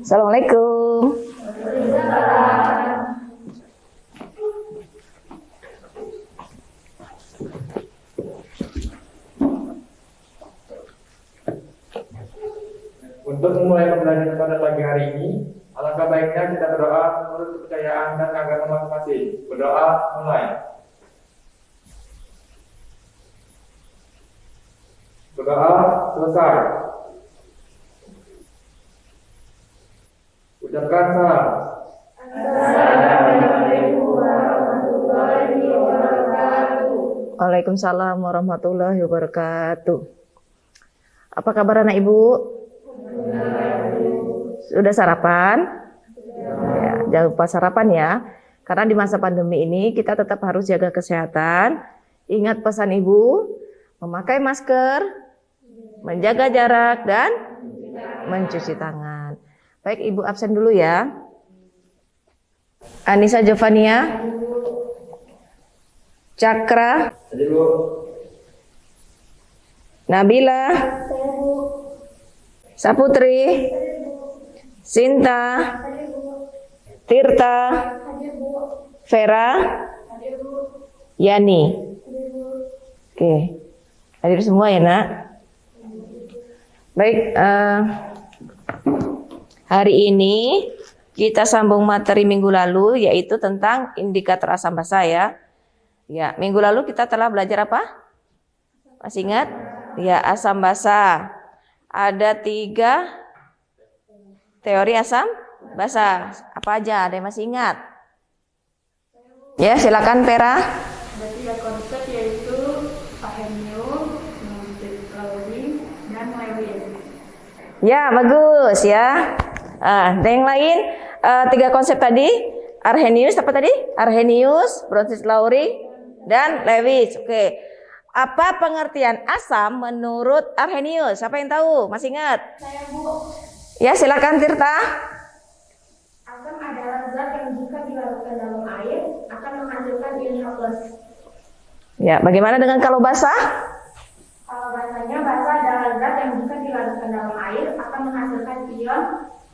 Assalamualaikum. Untuk memulai pembelajaran pada pagi hari ini, alangkah baiknya kita berdoa menurut kepercayaan dan agama masing-masing. Berdoa mulai. Berdoa selesai. Ucapkan salam. Assalamualaikum warahmatullahi wabarakatuh. Waalaikumsalam warahmatullahi wabarakatuh. Apa kabar anak ibu? Sudah sarapan? Ya, jangan lupa sarapan ya. Karena di masa pandemi ini kita tetap harus jaga kesehatan. Ingat pesan ibu, memakai masker, menjaga jarak, dan mencuci tangan. Baik, ibu absen dulu ya. Anissa Jovania, Cakra, Nabila, Saputri, Sinta, Tirta, Vera, Yani. Oke, hadir semua ya nak. Baik, hari ini kita sambung materi minggu lalu, yaitu tentang indikator asam basa ya. Ya, minggu lalu kita telah belajar apa? Masih ingat? Ya, asam basa. Ada 3 teori asam basa. Apa aja? Ada yang masih ingat? Ya, silakan Vera. Ada 3 konsep yaitu Arrhenius, Lowry, dan Lewis. Ya, bagus ya. Ada yang lain? 3 konsep tadi. Arrhenius apa tadi? Arrhenius, Bronsted-Lowry, dan Lewis. Oke. Apa pengertian asam menurut Arrhenius? Siapa yang tahu? Masih ingat? Saya Bu. Ya, silakan Tirta. Asam adalah zat yang jika dilarutkan dalam air akan menghasilkan ion H+. Ya, bagaimana dengan kalau basa? Kalau bahasanya basa adalah zat yang jika dilarutkan dalam air akan menghasilkan ion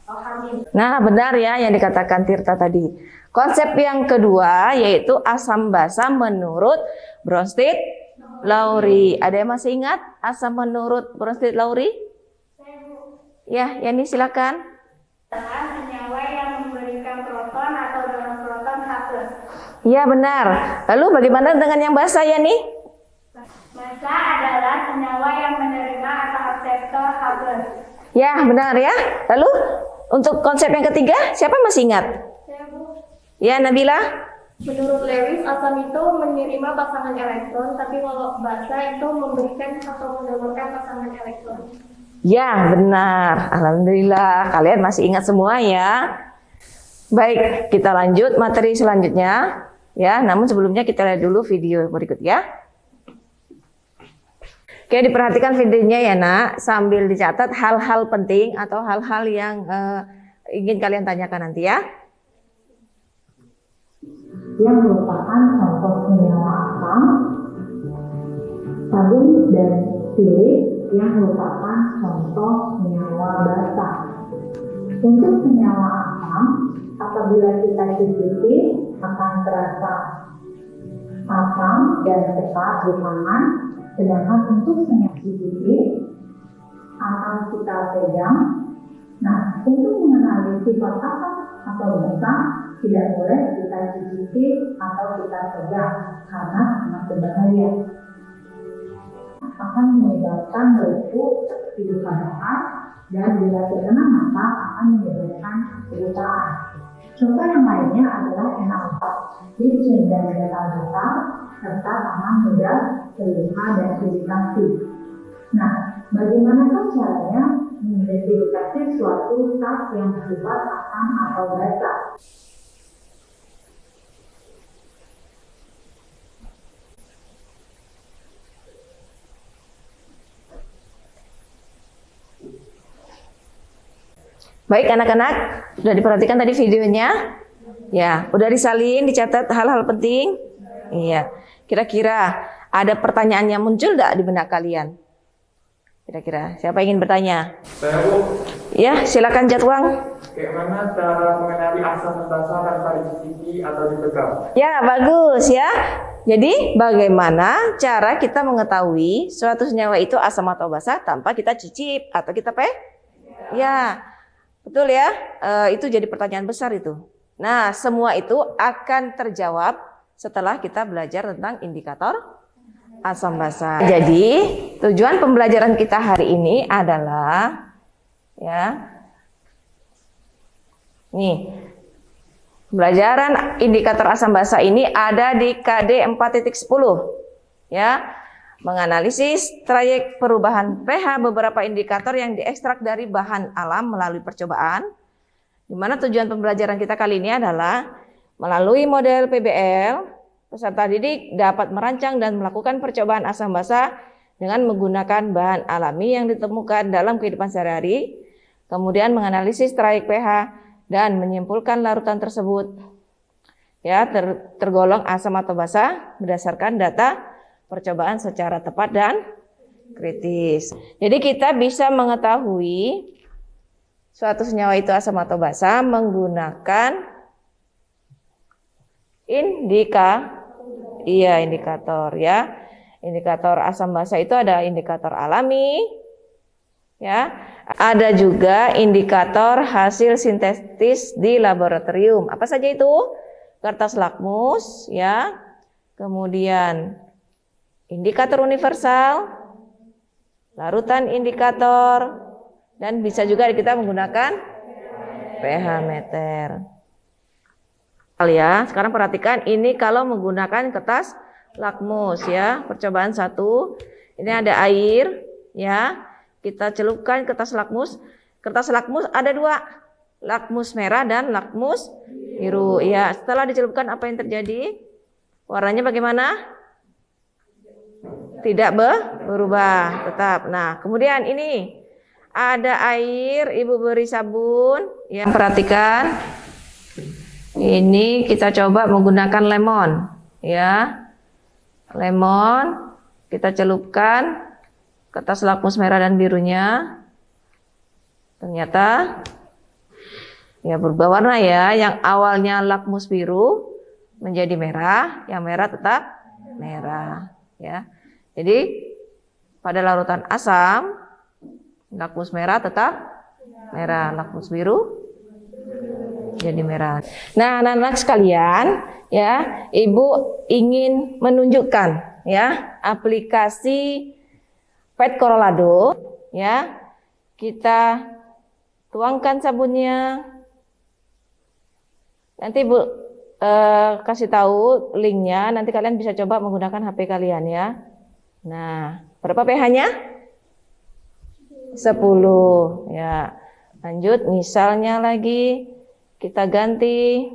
OH-. Nah, benar ya yang dikatakan Tirta tadi. Konsep yang kedua yaitu asam basa menurut Bronsted-Lowry. Ada yang masih ingat asam menurut Bronsted-Lowry? Saya Bu. Ya, Yani silakan. Adalah senyawa yang memberikan proton atau donor proton H+. Ya, benar. Lalu bagaimana dengan yang basa Yani? Basa adalah senyawa yang menerima atau akseptor H+. Ya, benar ya. Lalu untuk konsep yang ketiga, siapa masih ingat? Saya Bu. Ya, Nabila. Menurut Lewis, asam itu menerima pasangan elektron, tapi kalau basa itu memberikan atau mendonorkan pasangan elektron. Ya, benar. Alhamdulillah, kalian masih ingat semua ya. Baik, kita lanjut materi selanjutnya. Ya, namun sebelumnya kita lihat dulu video berikut ya. Oke, diperhatikan videonya ya nak, sambil dicatat hal-hal penting atau hal-hal yang ingin kalian tanyakan nanti ya. Yang merupakan contoh senyawa asam, sabun dan silik yang merupakan contoh senyawa basa. Untuk senyawa asam, apabila kita cicipi akan terasa asam dan sekat di tangan, sedangkan untuk senyawa cicipi akan kita pegang. Nah, untuk mengenali sifat asam atau basa, tidak boleh kita cicipi atau kita pegang karena sangat berbahaya. Akan menyebabkan melepuh di padaan dan bila terkena mata akan menyebabkan kebutaan. Contoh yang lainnya adalah NaOH, licin dan gatal-gatal serta tangan mudah terluka dan iritasi. Nah, bagaimanakah caranya mengidentifikasi suatu zat yang bersifat asam atau basa? Baik anak-anak, sudah diperhatikan tadi videonya? Ya, udah disalin, dicatat hal-hal penting? Iya. Kira-kira ada pertanyaan yang muncul enggak di benak kalian? Kira-kira siapa ingin bertanya? Saya Bu. Ya, silakan Jatwang. Bagaimana cara mengenali asam basa tanpa dicicipi atau dipegang? Ya, bagus ya. Jadi, bagaimana cara kita mengetahui suatu senyawa itu asam atau basa tanpa kita cicip atau kita Ya, betul ya. Itu jadi pertanyaan besar itu. Nah, semua itu akan terjawab setelah kita belajar tentang indikator asam basa. Jadi, tujuan pembelajaran kita hari ini adalah ya. Nih. Pembelajaran indikator asam basa ini ada di KD 4.10 ya. Menganalisis trayek perubahan pH beberapa indikator yang diekstrak dari bahan alam melalui percobaan. Di mana tujuan pembelajaran kita kali ini adalah melalui model PBL, peserta didik dapat merancang dan melakukan percobaan asam basa dengan menggunakan bahan alami yang ditemukan dalam kehidupan sehari-hari, kemudian menganalisis trayek pH dan menyimpulkan larutan tersebut ya tergolong asam atau basa berdasarkan data percobaan secara tepat dan kritis. Jadi kita bisa mengetahui suatu senyawa itu asam atau basa menggunakan indikator ya. Indikator asam basa itu ada indikator alami ya. Ada juga indikator hasil sintetis di laboratorium. Apa saja itu? Kertas lakmus ya. Kemudian indikator universal, larutan indikator, dan bisa juga kita menggunakan pH meter. Ya, sekarang perhatikan ini kalau menggunakan kertas lakmus ya. Percobaan 1. Ini ada air ya. Kita celupkan kertas lakmus. Kertas lakmus ada 2, lakmus merah dan lakmus biru. Ya, setelah dicelupkan apa yang terjadi? Warnanya bagaimana? Tidak berubah, tetap. Nah, kemudian ini ada air, Ibu beri sabun. Yang perhatikan. Ini kita coba menggunakan lemon, ya. Lemon kita celupkan kertas lakmus merah dan birunya, ternyata ya berubah warna ya. Yang awalnya lakmus biru menjadi merah, yang merah tetap merah ya. Jadi pada larutan asam lakmus merah tetap merah, lakmus biru jadi merah. Nah, anak-anak sekalian ya, Ibu ingin menunjukkan ya aplikasi PET Corralado ya. Kita tuangkan sabunnya. Nanti Ibu kasih tahu linknya. Nanti kalian bisa coba menggunakan HP kalian ya. Nah, berapa pH-nya? 10 ya. Lanjut, misalnya lagi kita ganti.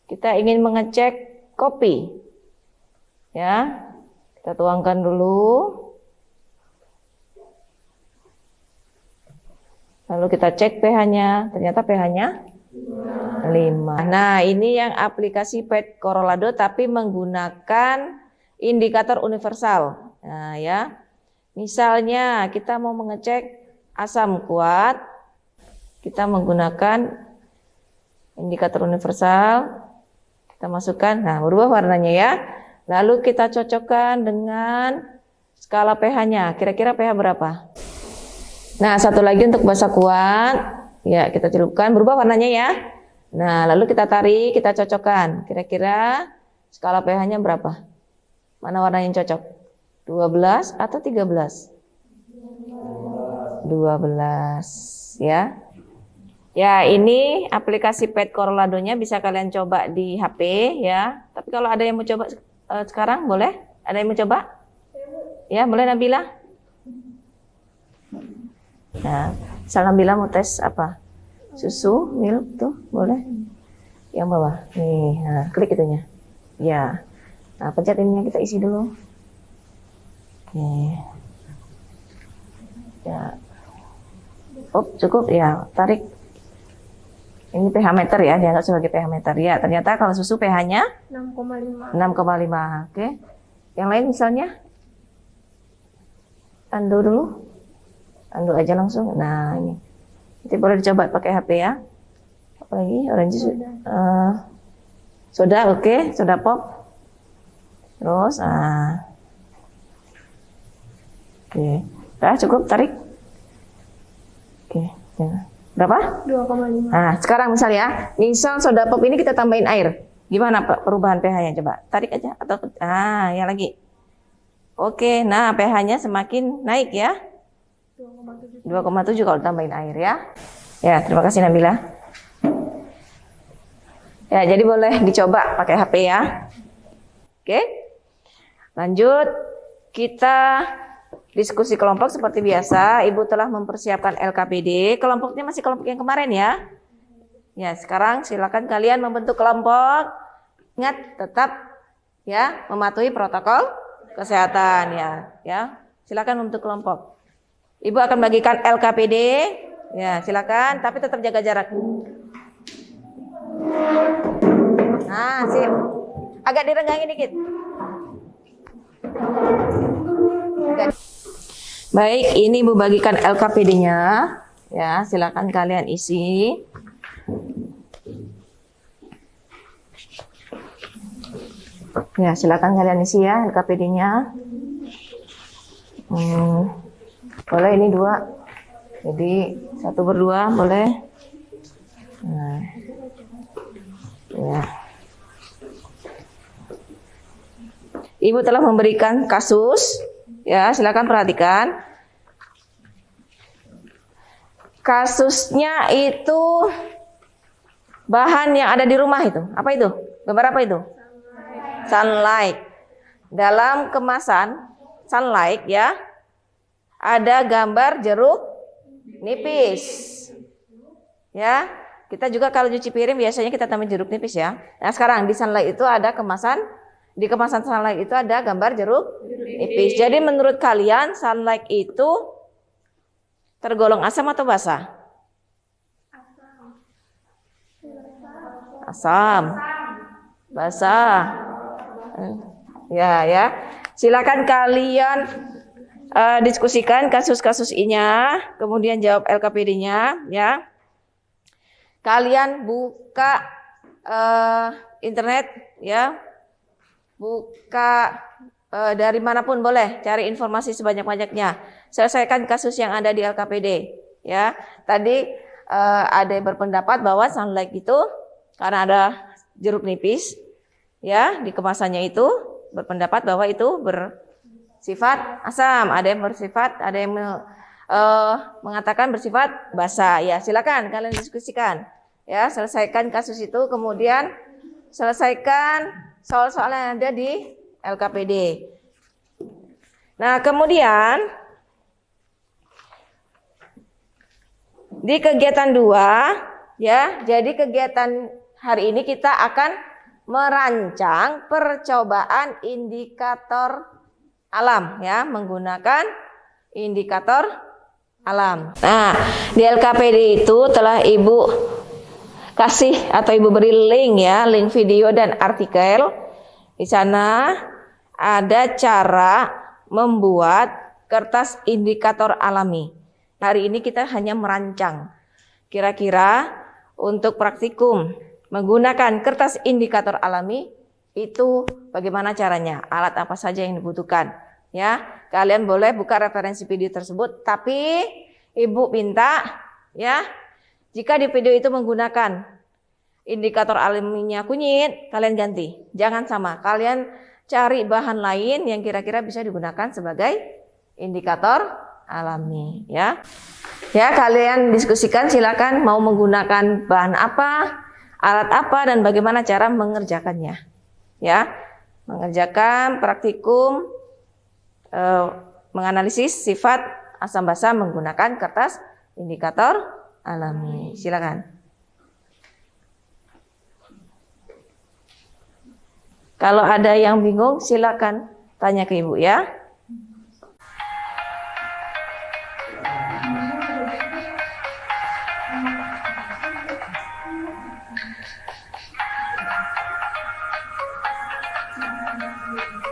Kita ingin mengecek kopi. Ya. Kita tuangkan dulu. Lalu kita cek pH-nya, ternyata pH-nya 5. Nah, ini yang aplikasi PET Corralado tapi menggunakan indikator universal. Nah, ya. Misalnya kita mau mengecek asam kuat, kita menggunakan indikator universal. Kita masukkan, nah berubah warnanya ya. Lalu kita cocokkan dengan skala pH-nya. Kira-kira pH berapa? Nah, satu lagi untuk basa kuat, ya kita celupkan, berubah warnanya ya. Nah, lalu kita tarik, kita cocokkan. Kira-kira skala pH-nya berapa? Mana warna yang cocok? 12 atau 13? 12 ya. Ya, ini aplikasi PET Corralado-nya bisa kalian coba di HP ya. Tapi kalau ada yang mau coba sekarang boleh? Ada yang mau coba? Ya, boleh Nabila? Nah, misalnya Nabila mau tes apa? Susu, milk tuh, boleh? Yang bawah. Nih, nah, klik itunya. Ya. Nah, pencet ininya kita isi dulu. Oke. Ya. Oh, cukup ya, tarik. Ini pH meter ya, dianggap sebagai pH meter. Ya, ternyata kalau susu pH-nya 6,5. 6,5. Oke. Yang lain misalnya? Tandu dulu. Tandu aja langsung. Nah, ini. Nanti boleh dicoba pakai HP ya. Apa lagi? Orange juice. Soda, oke, soda pop. Terus, oke. Udah cukup, tarik. Oke, ya. Berapa? 2,5. Nah, sekarang misal soda pop ini kita tambahin air. Gimana perubahan pH-nya coba? Tarik aja atau ya lagi. Oke, nah pH-nya semakin naik ya. 2,7 kalau tambahin air ya. Ya, terima kasih Nabila. Ya, jadi boleh dicoba pakai HP ya. Oke. Lanjut, kita diskusi kelompok seperti biasa. Ibu telah mempersiapkan LKPD. Kelompoknya masih kelompok yang kemarin ya. Ya, sekarang silakan kalian membentuk kelompok. Ingat tetap ya mematuhi protokol kesehatan ya. Silakan membentuk kelompok. Ibu akan bagikan LKPD. Ya, silakan tapi tetap jaga jarak. Nah, sip. Agak direnggangin dikit. Baik, ini Ibu bagikan LKPD-nya. Ya, silakan kalian isi. Ya, silakan kalian isi ya LKPD-nya. Boleh ini 2. Jadi 1/2 boleh. Nah. Ya. Ibu telah memberikan kasus. Ya, silakan perhatikan. Kasusnya itu bahan yang ada di rumah itu. Apa itu? Gambar apa itu? Sunlight. Dalam kemasan Sunlight ya, ada gambar jeruk nipis. Ya, kita juga kalau cuci piring biasanya kita tambahin jeruk nipis ya. Nah, sekarang di Sunlight itu ada kemasan, di kemasan Sunlight itu ada gambar jeruk nipis. Jadi menurut kalian Sunlight itu tergolong asam atau basa? Asam. Basa. Ya. Silakan kalian diskusikan kasus-kasus inya, kemudian jawab LKPD-nya ya. Kalian buka internet ya. Buka dari manapun boleh, cari informasi sebanyak-banyaknya. Selesaikan kasus yang ada di LKPD ya. Tadi ada yang berpendapat bahwa Sunlight itu karena ada jeruk nipis ya di kemasannya itu, berpendapat bahwa itu bersifat asam. Ada yang mengatakan bersifat basa. Ya, silakan kalian diskusikan. Ya, selesaikan kasus itu, kemudian selesaikan soal-soal yang ada di LKPD. Nah, kemudian di kegiatan 2 ya, jadi kegiatan hari ini kita akan merancang percobaan indikator alam ya, menggunakan indikator alam. Nah, di LKPD itu telah Ibu kasih atau Ibu beri link ya, link video dan artikel. Di sana ada cara membuat kertas indikator alami. Hari ini kita hanya merancang. Kira-kira untuk praktikum menggunakan kertas indikator alami itu bagaimana caranya? Alat apa saja yang dibutuhkan? Ya, kalian boleh buka referensi video tersebut, tapi Ibu minta ya, jika di video itu menggunakan indikator alaminya kunyit, kalian ganti. Jangan sama. Kalian cari bahan lain yang kira-kira bisa digunakan sebagai indikator alami ya. Ya, kalian diskusikan, silakan mau menggunakan bahan apa, alat apa, dan bagaimana cara mengerjakannya. Ya, mengerjakan praktikum menganalisis sifat asam basa menggunakan kertas indikator alami. Silakan. Kalau ada yang bingung, silakan tanya ke Ibu ya.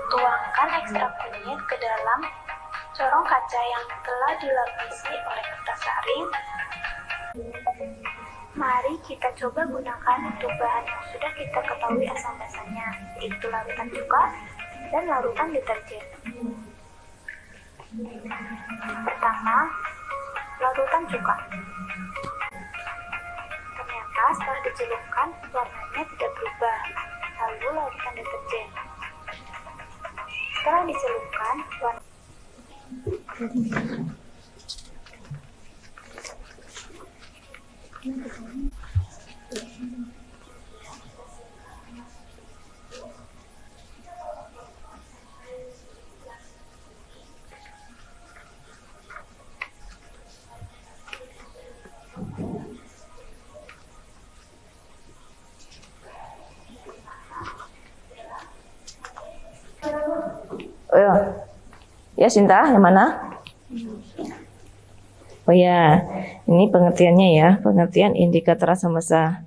Tuangkan ekstrak kunyit ke dalam corong kaca yang telah dilapisi oleh kertas saring. Mari kita coba gunakan untuk bahan yang sudah kita ketahui asam basanya, yaitu larutan cuka dan larutan deterjen. Pertama, larutan cuka. Ternyata setelah dicelupkan, warnanya tidak berubah. Lalu larutan deterjen. Setelah dicelupkan, warna Oh ya, ya Sinta, yang mana? Oh ya, ini pengertiannya ya, pengertian indikator asam basa.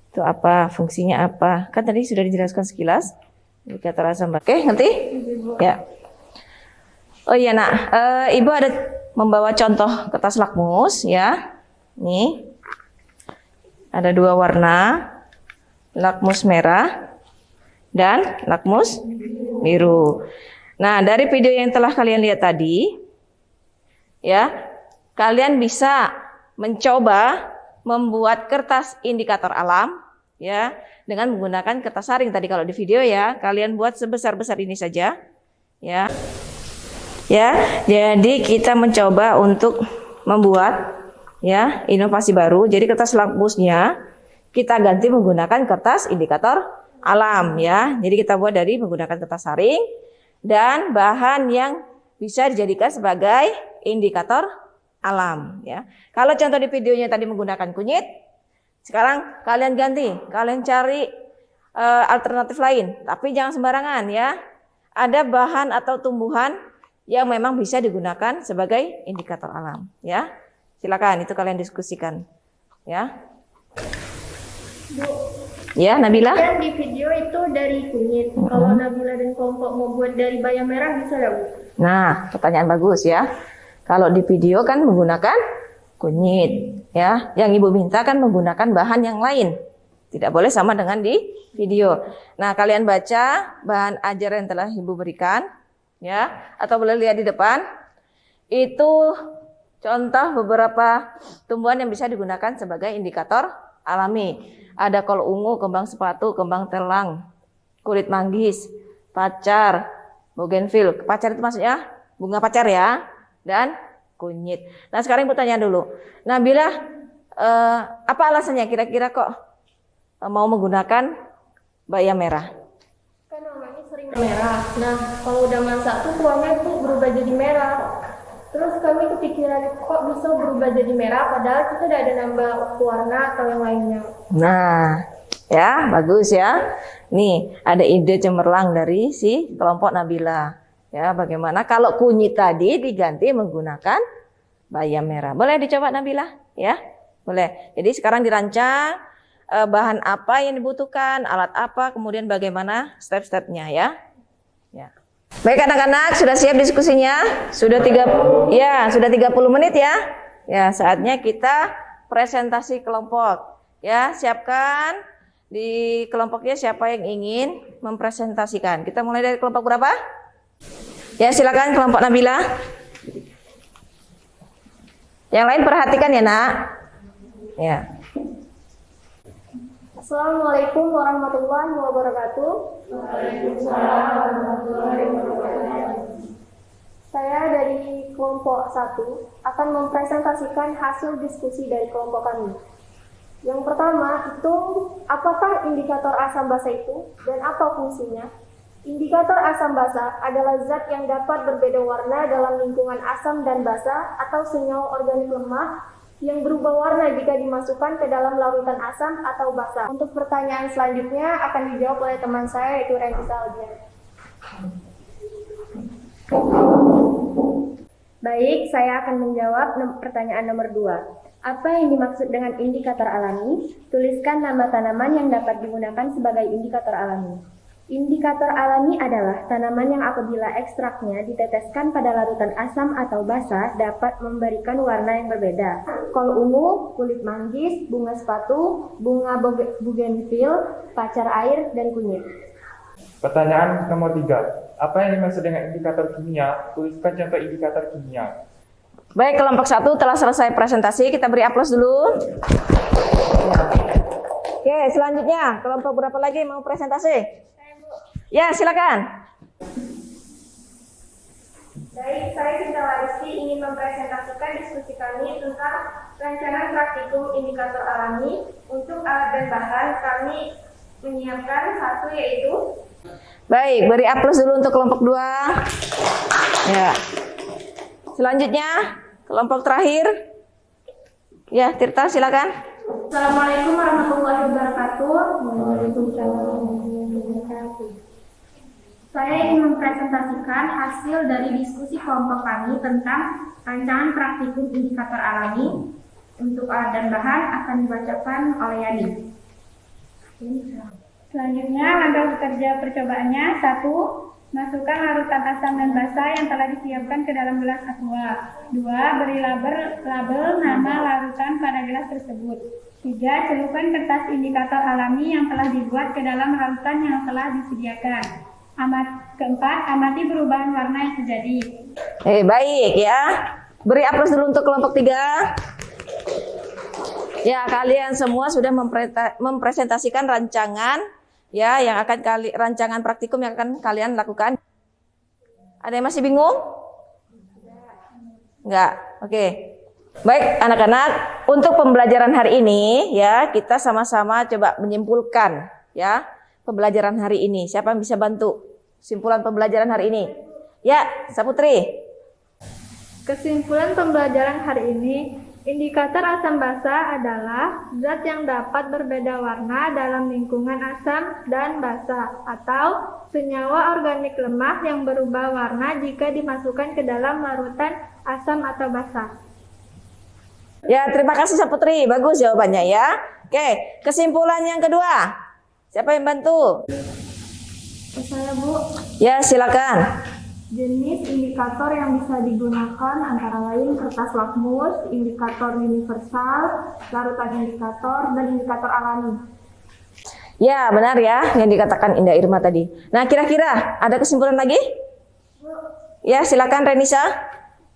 Itu apa, fungsinya apa? Kan tadi sudah dijelaskan sekilas, indikator asam basa. Oke, ngerti? Ya. Oh iya nak, Ibu ada membawa contoh kertas lakmus ya. Nih, ada dua warna, lakmus merah dan lakmus biru. Nah, dari video yang telah kalian lihat tadi, ya, kalian bisa mencoba membuat kertas indikator alam, ya, dengan menggunakan kertas saring tadi kalau di video ya. Kalian buat sebesar-besar ini saja, ya. Ya, jadi kita mencoba untuk membuat, ya, inovasi baru. Jadi kertas lakmusnya kita ganti menggunakan kertas indikator alam, ya. Jadi kita buat dari menggunakan kertas saring dan bahan yang bisa dijadikan sebagai indikator alam, ya. Kalau contoh di videonya tadi menggunakan kunyit, sekarang kalian ganti, kalian cari alternatif lain, tapi jangan sembarangan ya. Ada bahan atau tumbuhan yang memang bisa digunakan sebagai indikator alam, ya. Silakan itu kalian diskusikan, ya. Ya, Nabila? Kan di video itu dari kunyit. Kalau Nabila dan kelompok mau buat dari bayam merah bisa ya, Bu? Nah, pertanyaan bagus ya. Kalau di video kan menggunakan kunyit, ya. Yang Ibu minta kan menggunakan bahan yang lain. Tidak boleh sama dengan di video. Nah, kalian baca bahan ajar yang telah Ibu berikan, ya, atau boleh lihat di depan. Itu contoh beberapa tumbuhan yang bisa digunakan sebagai indikator alami. Ada kol ungu, kembang sepatu, kembang telang, kulit manggis, pacar, bougainville. Pacar itu maksudnya bunga pacar ya, dan kunyit. Nah, sekarang Ibu tanya dulu, Nabila, apa alasannya kira-kira kok mau menggunakan bayam merah? Kan namanya sering merah. Nah, kalau udah masak tuh kuahnya tuh berubah jadi merah. Terus kami kepikiran kok bisa berubah jadi merah padahal kita udah ada nambah warna atau yang lainnya. Nah, ya bagus ya. Nih ada ide cemerlang dari si kelompok Nabila. Ya, bagaimana kalau kunyit tadi diganti menggunakan bayam merah? Boleh dicoba Nabila? Ya, boleh. Jadi sekarang dirancang bahan apa yang dibutuhkan, alat apa, kemudian bagaimana step-stepnya ya. Ya. Baik anak-anak, sudah siap diskusinya? Sudah 30 menit ya. Ya, saatnya kita presentasi kelompok. Ya, siapkan di kelompoknya siapa yang ingin mempresentasikan. Kita mulai dari kelompok berapa? Ya, silakan kelompok Nabila. Yang lain perhatikan ya, Nak. Ya. Assalamualaikum warahmatullahi wabarakatuh. Saya dari kelompok 1 akan mempresentasikan hasil diskusi dari kelompok kami. Yang pertama itu, apakah indikator asam basa itu dan apa fungsinya? Indikator asam basa adalah zat yang dapat berbeda warna dalam lingkungan asam dan basa atau senyawa organik lemah yang berubah warna jika dimasukkan ke dalam larutan asam atau basa. Untuk pertanyaan selanjutnya akan dijawab oleh teman saya yaitu Rendy Saldian. Baik, saya akan menjawab pertanyaan nomor 2. Apa yang dimaksud dengan indikator alami? Tuliskan nama tanaman yang dapat digunakan sebagai indikator alami. Indikator alami adalah tanaman yang apabila ekstraknya diteteskan pada larutan asam atau basa dapat memberikan warna yang berbeda. Kol ungu, kulit manggis, bunga sepatu, bunga bugenvil, pacar air, dan kunyit. Pertanyaan nomor 3. Apa yang dimaksud dengan indikator kimia? Tuliskan contoh indikator kimia. Baik, kelompok 1 telah selesai presentasi. Kita beri aplaus dulu. Ya. Oke, selanjutnya kelompok berapa lagi mau presentasi? Ya, silakan. Baik, saya Cinta Waristi ingin mempresentasikan diskusi kami tentang rancangan praktikum indikator alami. Untuk alat dan bahan kami menyiapkan satu yaitu. Baik, beri aplaus dulu untuk kelompok 2. Ya. Selanjutnya, kelompok terakhir. Ya, Tirta silakan. Assalamualaikum warahmatullahi wabarakatuh. Waalaikumsalam warahmatullahi wabarakatuh. Saya ingin mempresentasikan hasil dari diskusi kelompok kami tentang rancangan praktikum indikator alami. Untuk alat dan bahan akan dibacakan oleh Yani. Selanjutnya, langkah kerja percobaannya. 1. Masukkan larutan asam dan basa yang telah disiapkan ke dalam gelas aqua. 2. Beri label nama larutan pada gelas tersebut. 3. Celupkan kertas indikator alami yang telah dibuat ke dalam larutan yang telah disediakan. Keempat, amati perubahan warna yang terjadi. Baik ya. Beri aplaus dulu untuk kelompok 3. Ya, kalian semua sudah mempresentasikan rancangan ya yang akan rancangan praktikum yang akan kalian lakukan. Ada yang masih bingung? Enggak. Oke. Baik, anak-anak, untuk pembelajaran hari ini ya, kita sama-sama coba menyimpulkan ya pembelajaran hari ini. Siapa yang bisa bantu kesimpulan pembelajaran hari ini? Ya, Saputri. Kesimpulan pembelajaran hari ini, indikator asam basa adalah zat yang dapat berbeda warna dalam lingkungan asam dan basa, atau senyawa organik lemah yang berubah warna jika dimasukkan ke dalam larutan asam atau basa. Ya, terima kasih Saputri. Bagus jawabannya ya. Oke, kesimpulan yang kedua. Siapa yang bantu? Saya, Bu. Ya, silakan. Jenis indikator yang bisa digunakan antara lain kertas lakmus, indikator universal, larutan indikator, dan indikator alami. Ya, benar ya yang dikatakan Indah Irma tadi. Nah, kira-kira ada kesimpulan lagi? Ya, silakan Renisa.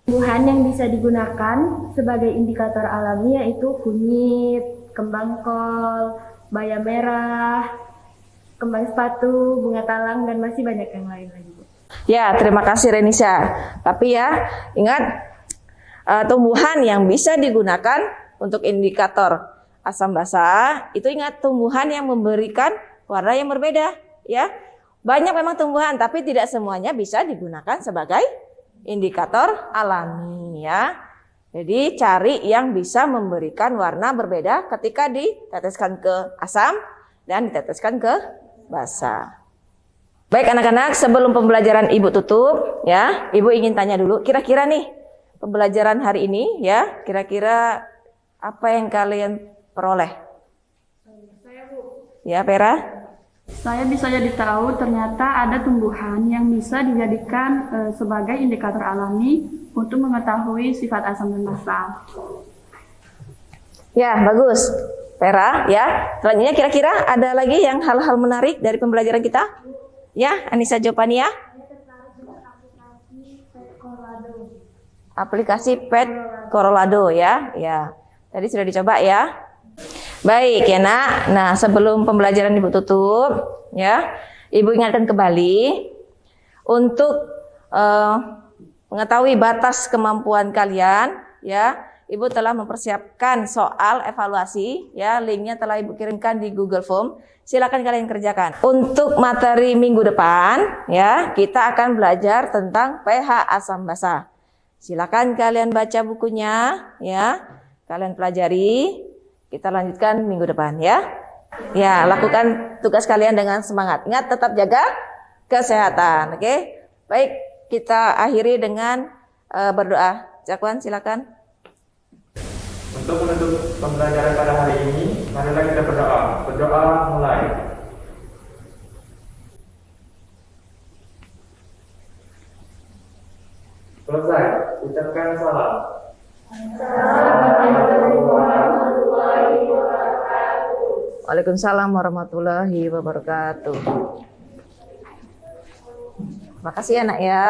Tumbuhan yang bisa digunakan sebagai indikator alami yaitu kunyit, kembang kol, bayam merah, kembang sepatu, bunga talang, dan masih banyak yang lain lagi. Ya, terima kasih Renisa. Tapi ya, ingat tumbuhan yang bisa digunakan untuk indikator asam basa, itu ingat tumbuhan yang memberikan warna yang berbeda ya. Banyak memang tumbuhan, tapi tidak semuanya bisa digunakan sebagai indikator alami ya. Jadi cari yang bisa memberikan warna berbeda ketika diteteskan ke asam dan diteteskan ke basa. Baik anak-anak, sebelum pembelajaran Ibu tutup ya, Ibu ingin tanya dulu, kira-kira nih pembelajaran hari ini ya, kira-kira apa yang kalian peroleh? Saya, Bu. Ya, Vera? Saya bisa jadi tahu ternyata ada tumbuhan yang bisa dijadikan sebagai indikator alami untuk mengetahui sifat asam dan basa. Ya, bagus. Vera, ya. Selanjutnya kira-kira ada lagi yang hal-hal menarik dari pembelajaran kita? Ya, Anissa Jopania. Aplikasi Pet Corolado ya. Ya. Tadi sudah dicoba ya. Baik ya Nak. Nah, sebelum pembelajaran Ibu tutup ya, Ibu ingatkan kembali untuk mengetahui batas kemampuan kalian ya. Ibu telah mempersiapkan soal evaluasi ya, linknya telah Ibu kirimkan di Google Form. Silakan kalian kerjakan. Untuk materi minggu depan ya, kita akan belajar tentang pH asam basa. Silakan kalian baca bukunya ya. Kalian pelajari. Kita lanjutkan minggu depan ya. Ya, lakukan tugas kalian dengan semangat. Ingat tetap jaga kesehatan, oke? Baik, kita akhiri dengan berdoa. Jakwan, silakan. Untuk menutup pembelajaran pada hari ini, marilah kita berdoa. Berdoa mulai. Waalaikumsalam warahmatullahi wabarakatuh. Makasih ya nak ya.